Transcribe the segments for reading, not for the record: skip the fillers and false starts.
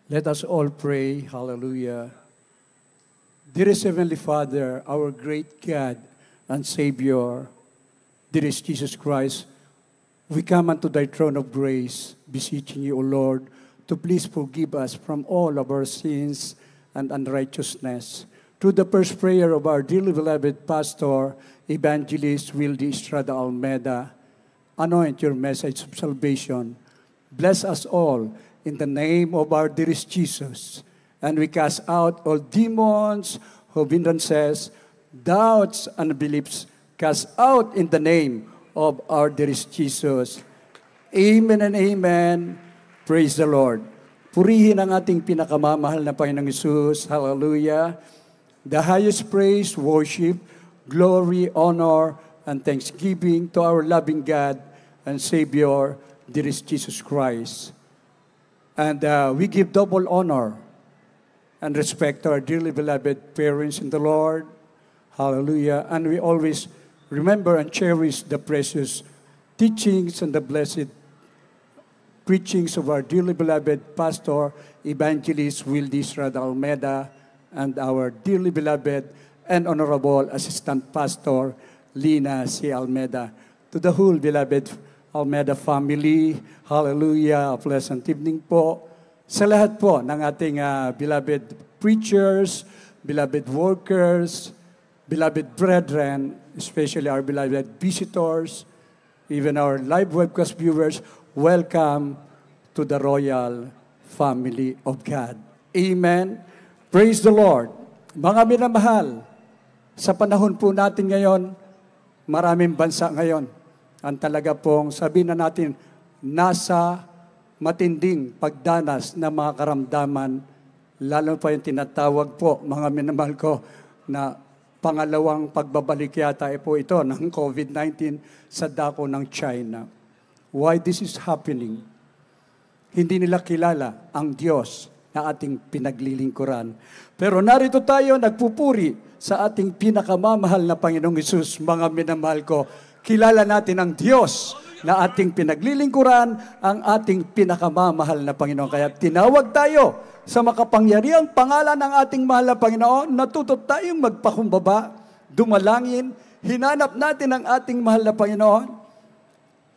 Let us all pray. Hallelujah. Dearest Heavenly Father, our great God and Savior, dearest Jesus Christ, we come unto thy throne of grace, beseeching you, O Lord, to please forgive us from all of our sins and unrighteousness. Through the first prayer of our dearly beloved pastor, Evangelist Wildy Estrada Almeda, anoint your message of salvation. Bless us all in the name of our dearest Jesus. And we cast out all demons, hindrances, doubts, and beliefs. Cast out in the name of our dearest Jesus. Amen and amen. Praise the Lord. Purihin ang ating pinakamamahal na Panginoong Hesus. Hallelujah. The highest praise, worship, glory, honor, and thanksgiving to our loving God and Savior, dearest Jesus Christ. And we give double honor and respect to our dearly beloved parents in the Lord. Hallelujah. And we always remember and cherish the precious teachings and the blessed preachings of our dearly beloved pastor, Evangelist Wildy Estrada Almeda, and our dearly beloved and honorable assistant pastor, Lina C. Almeda. To the whole beloved Almeda family, hallelujah, a pleasant evening po. Sa lahat po ng ating beloved preachers, beloved workers, beloved brethren, especially our beloved visitors, even our live webcast viewers, welcome to the royal family of God. Amen. Praise the Lord. Mga minamahal, sa panahon po natin ngayon, maraming bansa ngayon ang talaga pong sabihin na natin, nasa matinding pagdanas ng mga karamdaman, lalo pa yung tinatawag po, mga minamahal ko, na pangalawang pagbabalik yata po ito ng COVID-19 sa dako ng China. Why this is happening? Hindi nila kilala ang Diyos na ating pinaglilingkuran. Pero narito tayo nagpupuri sa ating pinakamamahal na Panginoong Hesus, mga minamahal ko. Kilala natin ang Diyos na ating pinaglilingkuran, ang ating pinakamamahal na Panginoon. Kaya tinawag tayo sa makapangyarihang pangalan ng ating mahal na Panginoon, natuto tayong magpakumbaba, dumalangin, hinanap natin ang ating mahal na Panginoon,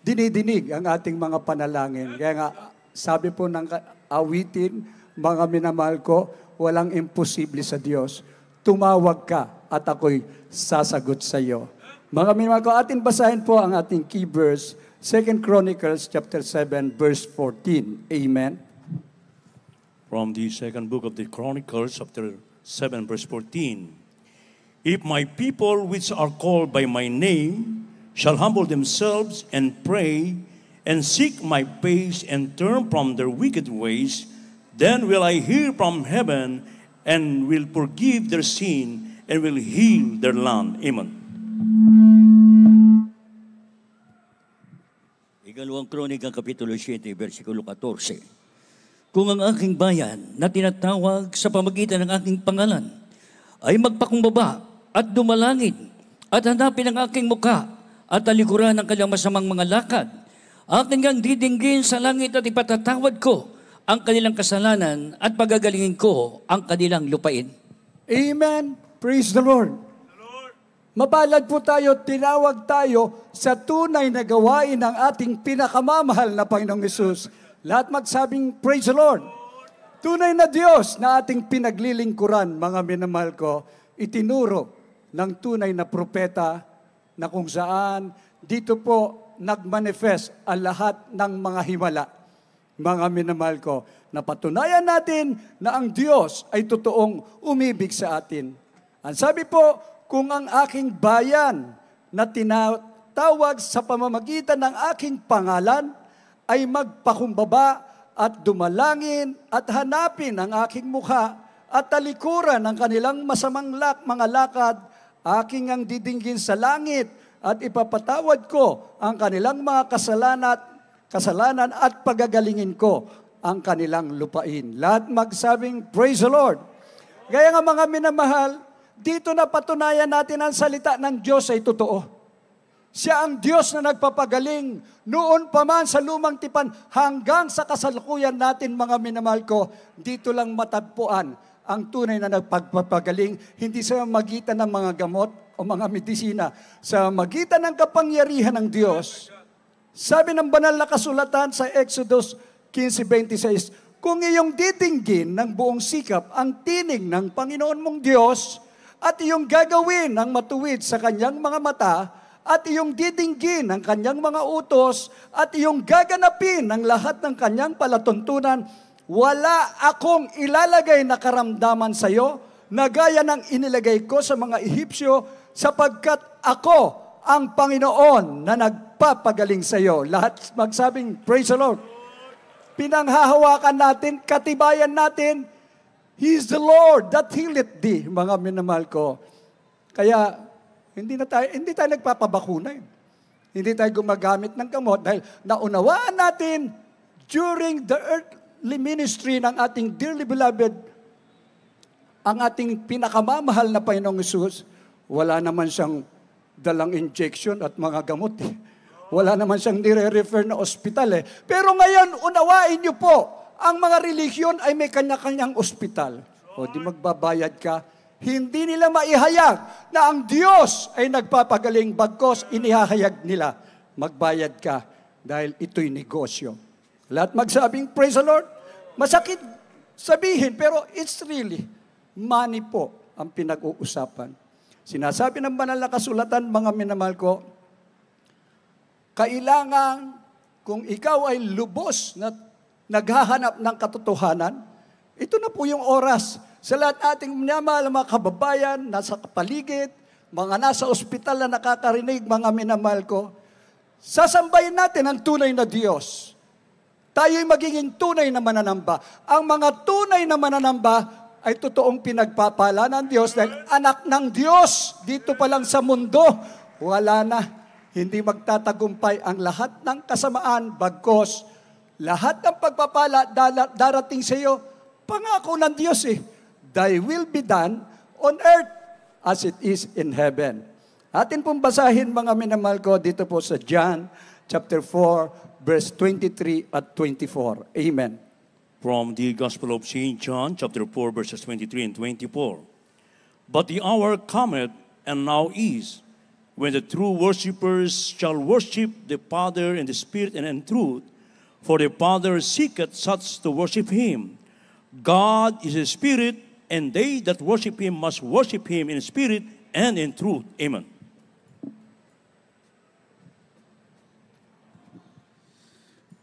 dinidinig ang ating mga panalangin. Kaya nga, sabi po ng awitin, mga minamahal ko, walang imposible sa Diyos. Tumawag ka at ako'y sasagot sa iyo. Mga minamahal ko, atin basahin po ang ating key verse, 2 Chronicles chapter 7, verse 14. Amen. From the second book of the Chronicles, chapter 7, verse 14. If my people which are called by my name shall humble themselves and pray and seek my face and turn from their wicked ways, then will I hear from heaven and will forgive their sin and will heal their land. Amen. Ikalawang Kronika, Kapitulo 7, versikulo 14. Kung ang aking bayan na tinatawag sa pamagitan ng aking pangalan ay magpakumbaba at dumalangin at hanapin ang aking mukha at talikuran ng kanyang masamang mga lakad, aking ngang didinggin sa langit at ipatatawad ko ang kanilang kasalanan at pagagalingin ko ang kanilang lupain. Amen. Praise the Lord. Mapalad po tayo, tinawag tayo sa tunay na gawain ng ating pinakamamahal na Panginoong Hesus. Lahat magsabing, praise the Lord. Tunay na Diyos na ating pinaglilingkuran, mga minamahal ko, itinuro ng tunay na propeta na kung saan dito po nagmanifest ang lahat ng mga himala. Mga minamahal ko, napatunayan natin na ang Diyos ay totoong umibig sa atin. Ang sabi po, kung ang aking bayan na tinatawag sa pamamagitan ng aking pangalan ay magpakumbaba at dumalangin at hanapin ang aking mukha at talikuran ang kanilang masamang mga lakad, aking ang didinggin sa langit at ipapatawad ko ang kanilang mga kasalanan at pagagalingin ko ang kanilang lupain. Lahat magsabing, praise the Lord. Kaya nga mga minamahal, dito na patunayan natin ang salita ng Diyos ay totoo. Siya ang Diyos na nagpapagaling noon pa man sa lumang tipan hanggang sa kasalukuyan natin, mga minamahal ko. Dito lang matagpuan ang tunay na nagpapagaling, hindi sa magitan ng mga gamot o mga medisina, sa magitan ng kapangyarihan ng Diyos. Sabi ng banal na kasulatan sa Exodus 15:26, kung iyong ditinggin ng buong sikap ang tinig ng Panginoon mong Diyos at iyong gagawin ng matuwid sa kanyang mga mata, at iyong didinggin ang kanyang mga utos, at iyong gaganapin ang lahat ng kanyang palatuntunan, wala akong ilalagay na karamdaman sa iyo na gaya ng inilagay ko sa mga Ehipsyo, sapagkat ako ang Panginoon na nagpapagaling sa iyo. Lahat magsabing, praise the Lord. Pinanghahawakan natin, katibayan natin, He is the Lord that healeth thee, mga minamahal ko. Kaya, hindi tayo nagpapabakuna. Hindi tayo gumagamit ng gamot dahil naunawaan natin during the earthly ministry ng ating dearly beloved, ang ating pinakamamahal na Panginoong Hesus, wala naman siyang dalang injection at mga gamot. Wala naman siyang nire-refer na ospital. Pero ngayon, unawain niyo po, ang mga relihiyon ay may kanya-kanyang ospital. O di magbabayad ka. Hindi nila maihayag na ang Diyos ay nagpapagaling, bagkos inihahayag nila, magbayad ka dahil ito'y negosyo. Lahat magsabing, praise the Lord. Masakit sabihin, pero it's really money po ang pinag-uusapan. Sinasabi ng banal na kasulatan, mga minamahal ko, kailangan kung ikaw ay lubos na naghahanap ng katotohanan, ito na po yung oras. Sa lahat ating minamahal mga kababayan, nasa paligid, mga nasa ospital na nakakarinig, mga minamahal ko, sasambahin natin ang tunay na Diyos. Tayo'y magiging tunay na mananamba. Ang mga tunay na mananamba ay totoong pinagpapala ng Diyos dahil anak ng Diyos dito pa lang sa mundo. Wala na. Hindi magtatagumpay ang lahat ng kasamaan, bagkos lahat ng pagpapala darating sa iyo, pangako ng Diyos Thy will be done on earth as it is in heaven. Atin pong basahin, mga minamahal ko, dito po sa John chapter 4, verse 23 at 24. Amen. From the Gospel of St. John, chapter 4, verses 23 and 24. But the hour cometh, and now is, when the true worshippers shall worship the Father in the Spirit and in truth, for the Father seeketh such to worship Him. God is a Spirit, and they that worship Him must worship Him in spirit and in truth. Amen.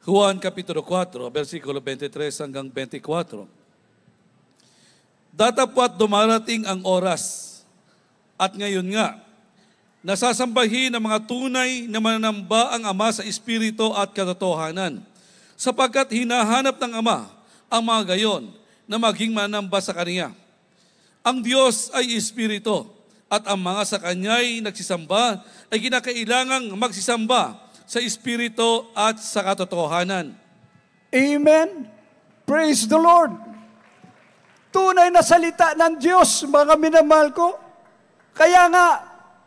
Juan Kapitulo 4, versikulo 23 hanggang 24. Datapwat dumarating ang oras, at ngayon nga, nasasambahin ng mga tunay na mananamba ang Ama sa Espiritu at katotohanan, sapagkat hinahanap ng Ama ang mga gayon na maging manamba sa Kaniya. Ang Diyos ay Espiritu, at ang mga sa Kanya'y nagsisamba ay kinakailangang magsisamba sa Espiritu at sa katotohanan. Amen. Praise the Lord. Tunay na salita ng Diyos, mga minamahal ko. Kaya nga,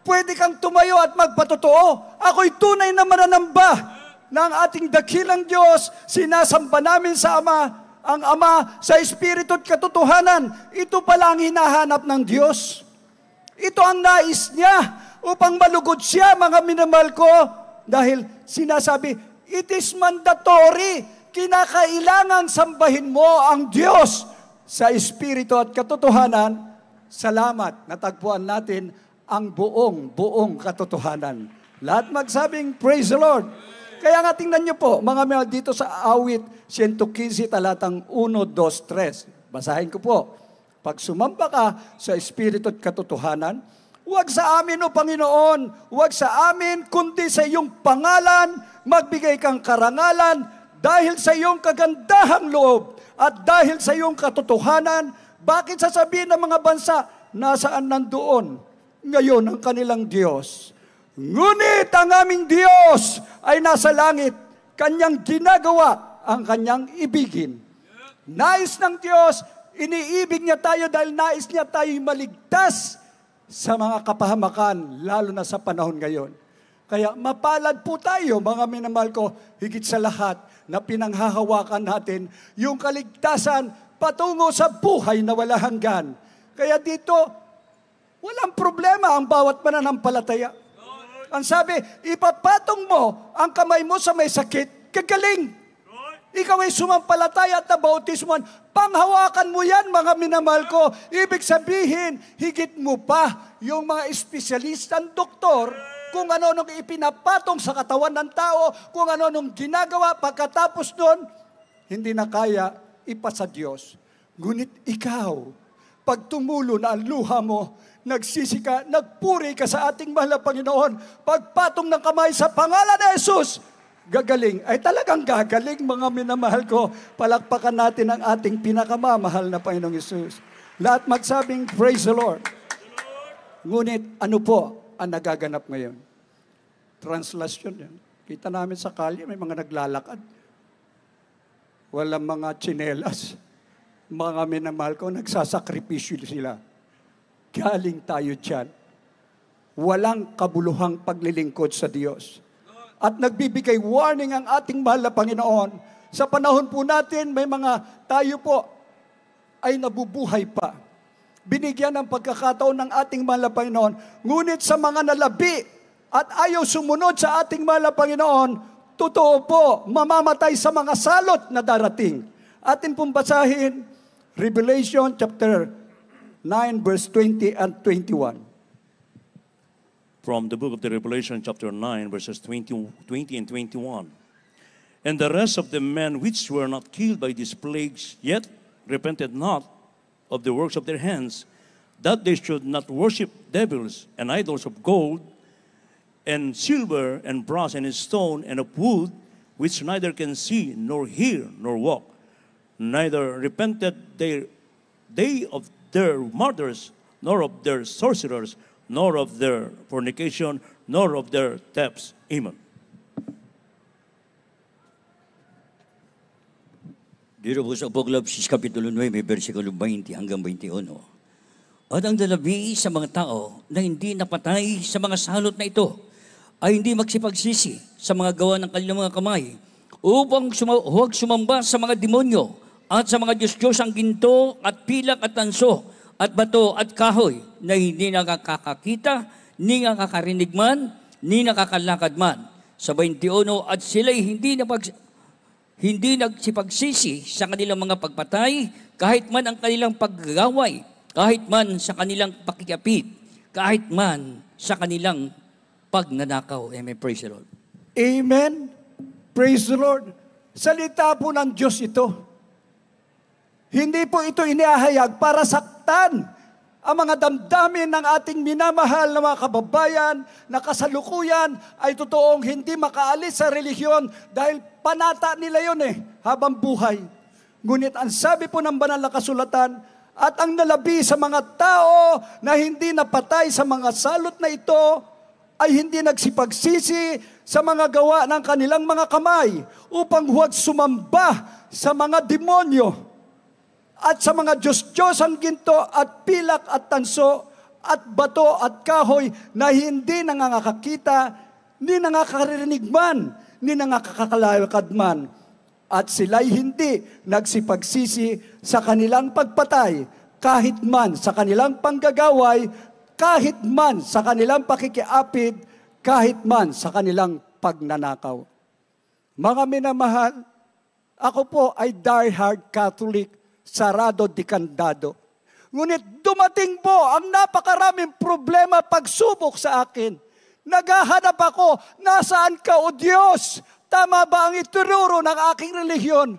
pwede kang tumayo at magpatotoo. Ako'y tunay na mananamba ng ating dakilang Diyos. Sinasamba namin sa Ama, ang Ama sa Espiritu at katotohanan. Ito pala ang hinahanap ng Diyos. Ito ang nais niya upang malugod siya, mga minamahal ko. Dahil sinasabi, it is mandatory. Kinakailangan sambahin mo ang Diyos sa Espiritu at katotohanan. Salamat, natagpuan natin ang buong katotohanan. Lahat magsabing, praise the Lord. Kaya nga tingnan niyo po, mga minamahal, dito sa awit 115 talatang 1, 2, 3. Basahin ko po. Pag sumamba ka sa Espiritu at katotohanan, huwag sa amin, O Panginoon, huwag sa amin, kundi sa iyong pangalan, magbigay kang karangalan, dahil sa iyong kagandahang loob, at dahil sa iyong katotohanan. Bakit sasabihin ng mga bansa, nasaan nandoon ngayon ang kanilang Diyos? Ngunit ang aming Diyos ay nasa langit, Kanyang ginagawa ang Kanyang ibigin. Nais ng Diyos, iniibig niya tayo dahil nais niya tayo maligtas sa mga kapahamakan, lalo na sa panahon ngayon. Kaya mapalad po tayo, mga minamahal ko, higit sa lahat na pinanghahawakan natin yung kaligtasan patungo sa buhay na wala hanggan. Kaya dito, walang problema ang bawat mananampalataya. Ang sabi, ipapatong mo ang kamay mo sa may sakit, gagaling. Ikaw ay sumampalataya at nabautismuhan, panghawakan mo yan, mga minamahal ko. Ibig sabihin, higit mo pa yung mga espesyalistang doktor kung ano nung ipinapatong sa katawan ng tao, kung ano nung ginagawa pagkatapos nun, hindi na kaya ipasa Diyos. Ngunit ikaw, pag tumulo na ang luha mo, nagsisi ka, nagpuri ka sa ating mahal na Panginoon, pagpatong ng kamay sa pangalan ni Jesus, gagaling. Ay talagang gagaling, mga minamahal ko. Palakpakan natin ang ating pinakamamahal na Panginoong Jesus. Lahat magsabing, praise the Lord. Ngunit ano po ang nagaganap ngayon? Translasyon yan. Kita namin sa kalye, may mga naglalakad. Walang mga tsinelas. Mga minamahal ko, nagsasakripisyo sila. Galing tayo dyan. Walang kabuluhang paglilingkod sa Diyos. At nagbibigay warning ang ating mahal na Panginoon. Sa panahon po natin, may mga tayo po ay nabubuhay pa. Binigyan ng pagkakataon ng ating mahal na Panginoon. Ngunit sa mga nalabi at ayaw sumunod sa ating mahal na Panginoon, totoo po, mamamatay sa mga salot na darating. Atin pong basahin, Revelation chapter 9, verse 20 and 21. From the book of the Revelation, chapter 9, verses 20 and 21. And the rest of the men which were not killed by these plagues, yet repented not of the works of their hands, that they should not worship devils and idols of gold, and silver, and brass, and stone, and of wood, which neither can see, nor hear, nor walk. Neither repented they of their murders, nor of their sorcerers, nor of their fornication, nor of their thefts. Amen. Dito po sa Apokalipsis Kapitulo 9, versikulo 20 hanggang 21. At ang dalabi sa mga tao na hindi napatay sa mga salot na ito ay hindi magsipagsisi sa mga gawa ng kanilang mga kamay upang huwag sumamba sa mga demonyo at sa mga Diyos-Diyos ang ginto at pilak at tanso at bato at kahoy na hindi nakakakita, ni nakakarinig man, ni nakakalakad man. Sa 21, at sila'y hindi nagsipagsisi sa kanilang mga pagpatay, kahit man ang kanilang paggagaway, kahit man sa kanilang pakikapit, kahit man sa kanilang pagnanakaw. Amen. Praise the Lord. Amen. Praise the Lord. Salita po ng Diyos ito. Hindi po ito inihahayag para saktan ang mga damdamin ng ating minamahal na mga kababayan na kasalukuyan ay totoong hindi makaalis sa relihiyon dahil panata nila yun habang buhay. Ngunit ang sabi po ng banal na kasulatan, at ang nalabi sa mga tao na hindi napatay sa mga salot na ito ay hindi nagsipagsisi sa mga gawa ng kanilang mga kamay upang huwag sumamba sa mga demonyo at sa mga Diyos-Diyosan ginto at pilak at tanso at bato at kahoy na hindi nangangakakita, ni nangakarinig man, ni nangakakalakad man. At sila'y hindi nagsipagsisi sa kanilang pagpatay, kahit man sa kanilang panggagaway, kahit man sa kanilang pakikiapid, kahit man sa kanilang pagnanakaw. Mga minamahal, ako po ay diehard Catholic, sarado di kandado. Ngunit dumating po ang napakaraming problema, pagsubok sa akin. Naghahanap ako, nasaan ka o Diyos? Tama ba ang itururo ng aking relihiyon?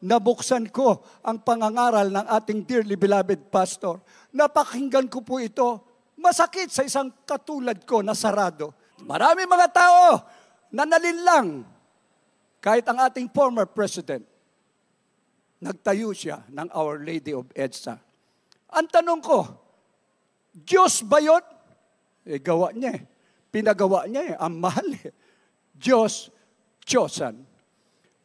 Nabuksan ko ang pangangaral ng ating dearly beloved pastor. Napakinggan ko po ito. Masakit sa isang katulad ko na sarado. Marami mga tao na nalinlang. Kahit ang ating former president, nagtayo siya ng Our Lady of EDSA. Ang tanong ko, Diyos ba yun? Gawa niya Pinagawa niya Ang mahal Diyos, Diyosan.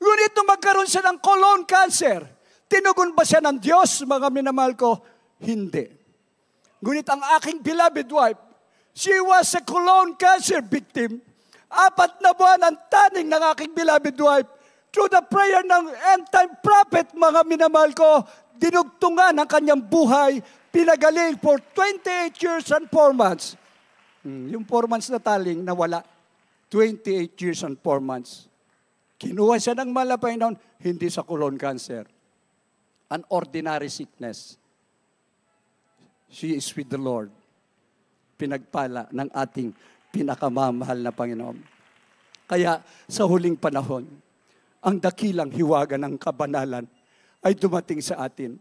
Ngunit nung magkaroon siya ng colon cancer, tinugon ba siya ng Diyos, mga minamahal ko? Hindi. Ngunit ang aking beloved wife, she was a colon cancer victim. 4 na buwan ang taning ng aking beloved wife. Through the prayer ng end-time prophet, mga minamahal ko, dinugtungan ang kanyang buhay, pinagaling for 28 years and 4 months. Yung 4 months na taling nawala, 28 years and 4 months. Kinuha siya ng malapay noon, hindi sa colon cancer. An ordinary sickness. She is with the Lord. Pinagpala ng ating pinakamamahal na Panginoon. Kaya sa huling panahon, ang dakilang hiwaga ng kabanalan ay dumating sa atin.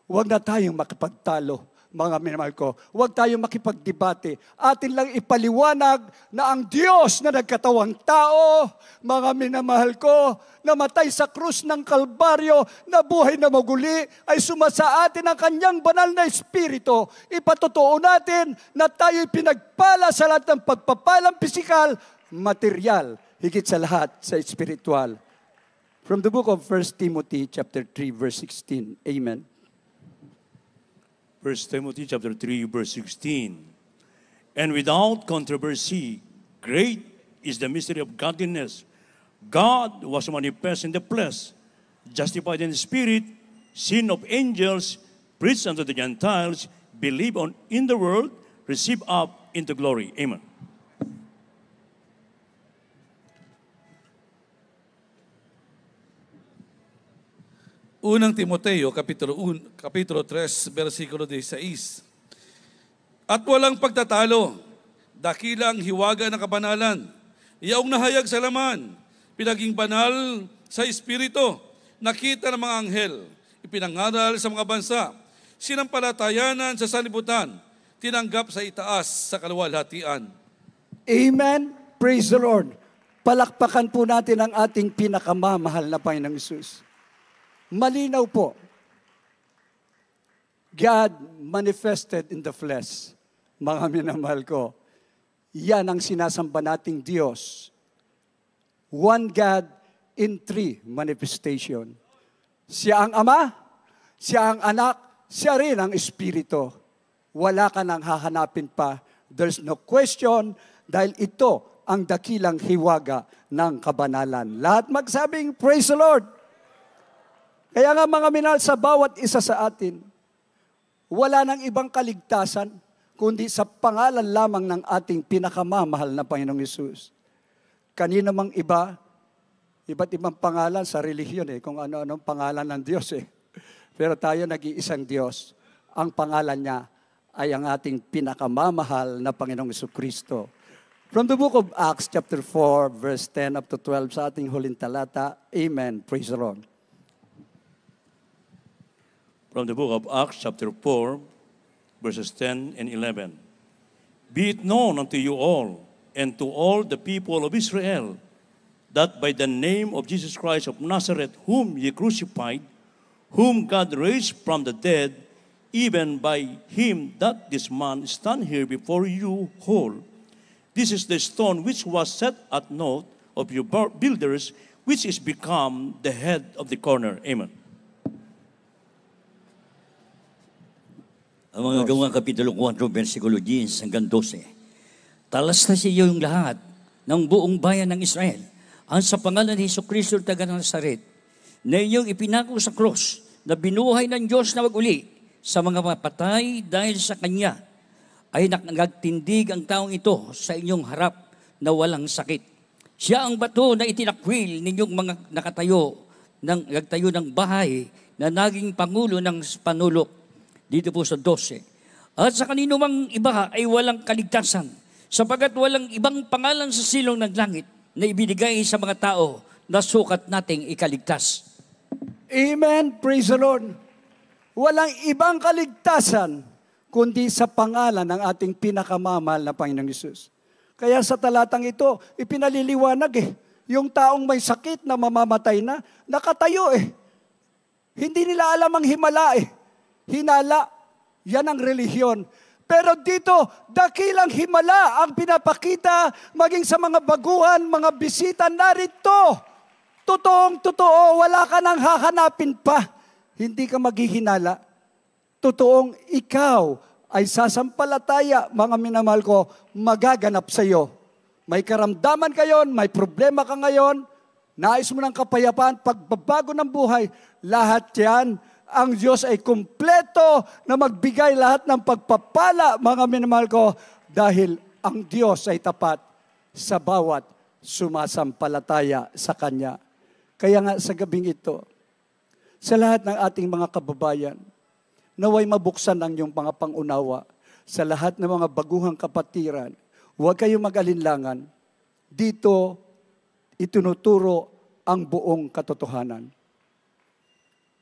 Huwag na tayong makipagtalo, mga minamahal ko. Huwag tayong makipagdebate. Atin lang ipaliwanag na ang Diyos na nagkatawang tao, mga minamahal ko, namatay sa krus ng Kalbaryo, na buhay na maguli, ay sumasa atin ang kanyang banal na Espiritu. Ipatotoo natin na tayo'y pinagpala sa lahat ng pagpapalang pisikal, material, higit sa lahat sa espiritual. From the book of 1 Timothy chapter 3 verse 16. Amen. 1 Timothy chapter 3, verse 16. And without controversy, great is the mystery of godliness. God was manifest in the flesh, justified in the spirit, seen of angels, preached unto the Gentiles, believed on in the world, received up into glory. Amen. Unang Timoteo, kapitulo 3, versikulo 16. At walang pagtatalo, dakilang hiwaga ng kabanalan, iyaong nahayag sa laman, pinaging banal sa Espiritu, nakita ng mga anghel, ipinangaral sa mga bansa, sinampalatayanan sa sanlibutan, tinanggap sa itaas sa kaluwalhatian. Amen. Praise the Lord. Palakpakan po natin ang ating pinakamamahal na Panginoong Hesus. Malinaw po, God manifested in the flesh. Mga minamahal ko, yan ang sinasamba nating Diyos. One God in 3 manifestation. Siya ang Ama, siya ang Anak, siya rin ang Espiritu. Wala ka nang hahanapin pa. There's no question dahil ito ang dakilang hiwaga ng kabanalan. Lahat magsabing, praise the Lord. Kaya nga mga minahal, sa bawat isa sa atin, wala nang ibang kaligtasan, kundi sa pangalan lamang ng ating pinakamamahal na Panginoong Hesus. Kanina mang iba't ibang pangalan sa relihiyon kung ano-anong pangalan ng Diyos Pero tayo nag-iisang Diyos. Ang pangalan niya ay ang ating pinakamamahal na Panginoong Jesucristo. From the book of Acts chapter 4, verse 10 up to 12 sa ating huling talata. Amen. Praise the Lord. From the book of Acts chapter 4, verses 10 and 11. Be it known unto you all, and to all the people of Israel, that by the name of Jesus Christ of Nazareth, whom ye crucified, whom God raised from the dead, even by him that this man stand here before you whole. This is the stone which was set at naught of you builders, which is become the head of the corner. Amen. Ang mga Gawa, Kapitulo 4, versikulo 10 hanggang 12. Talas na siya yung lahat ng buong bayan ng Israel, ang sa pangalan ni Jesucristo taga Nazaret, na inyong ipinako sa cross, na binuhay ng Diyos na maguli sa mga mapatay dahil sa Kanya, ay nagtindig ang taong ito sa inyong harap na walang sakit. Siya ang bato na itinakwil ninyong mga nagtayo ng bahay na naging pangulo ng panulok. Dito po sa 12. At sa kanino mang iba ay walang kaligtasan, sapagat walang ibang pangalan sa silong ng langit na ibinigay sa mga tao na sukat nating ikaligtas. Amen. Praise the Lord. Walang ibang kaligtasan kundi sa pangalan ng ating pinakamamahal na Panginoong Hesus. Kaya sa talatang ito, ipinaliliwanag yung taong may sakit na mamamatay na, nakatayo Hindi nila alam ang himala Hinala, yan ang relihiyon. Pero dito, dakilang himala ang pinapakita maging sa mga baguhan, mga bisita narito. Totoong-totoo, wala ka nang hahanapin pa. Hindi ka maghihinala. Totoong ikaw ay sasampalataya, mga minamahal ko, magaganap sa iyo may karamdaman kayon, may problema ka ngayon, nais mo ng kapayapaan, pagbabago ng buhay, lahat yan, ang Diyos ay kumpleto na magbigay lahat ng pagpapala, mga minamahal ko, dahil ang Diyos ay tapat sa bawat sumasampalataya sa Kanya. Kaya nga sa gabing ito, sa lahat ng ating mga kababayan, naway mabuksan ang iyong mga pangunawa sa lahat ng mga baguhang kapatiran. Huwag kayong mag-alinlangan. Dito, itinuturo ang buong katotohanan.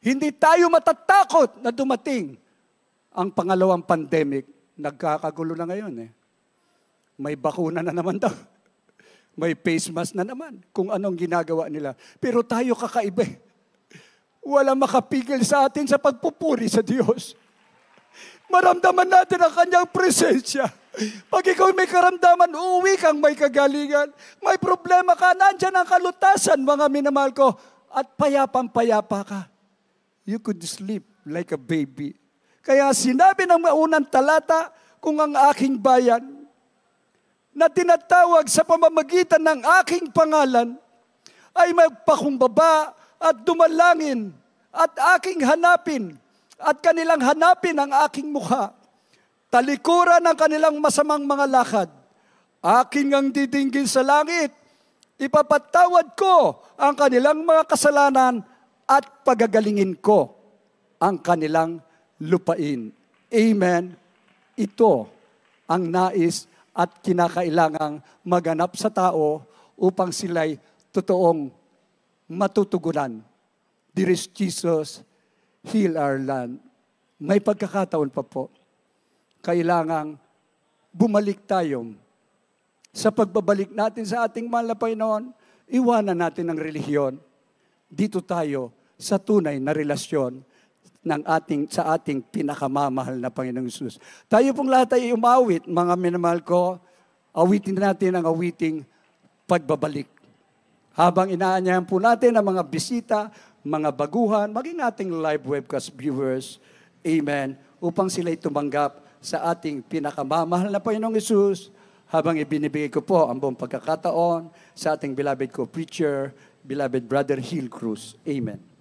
Hindi tayo matatakot na dumating ang pangalawang pandemic. Nagkakagulo na ngayon eh. May bakuna na naman daw. May face mask na naman kung anong ginagawa nila. Pero tayo kakaiba. Wala makapigil sa atin sa pagpupuri sa Diyos. Maramdaman natin ang Kanyang presensya. Pag ikaw may karamdaman, uuwi kang may kagalingan. May problema ka, nandyan ang kalutasan, mga minamahal ko. At payapang-payapa ka. You could sleep like a baby. Kaya sinabi ng maunang talata, kung ang aking bayan, na tinatawag sa pamamagitan ng aking pangalan, ay magpakumbaba at dumalangin at aking hanapin at kanilang hanapin ang aking mukha. Talikuran ang kanilang masamang mga lakad. Aking ang didinggin sa langit. Ipapatawad ko ang kanilang mga kasalanan at pagagalingin ko ang kanilang lupain. Amen. Ito ang nais at kinakailangang maganap sa tao upang sila'y totoong matutugunan. Dear Jesus, heal our land. May pagkakataon pa po. Kailangang bumalik tayo. Sa pagbabalik natin sa ating mahal na Panginoon, iwanan natin ang relihiyon. Dito tayo sa tunay na relasyon sa ating pinakamamahal na Panginoong Jesus. Tayo pong lahat ay umawit, mga minamahal ko, awitin natin ang awiting pagbabalik. Habang inaanyahan po natin ang mga bisita, mga baguhan, maging ating live webcast viewers, amen, upang sila'y tumanggap sa ating pinakamamahal na Panginoong Jesus, habang ibinibigay ko po ang buong pagkakataon sa ating beloved co-preacher, beloved Brother Hill Cruz. Amen.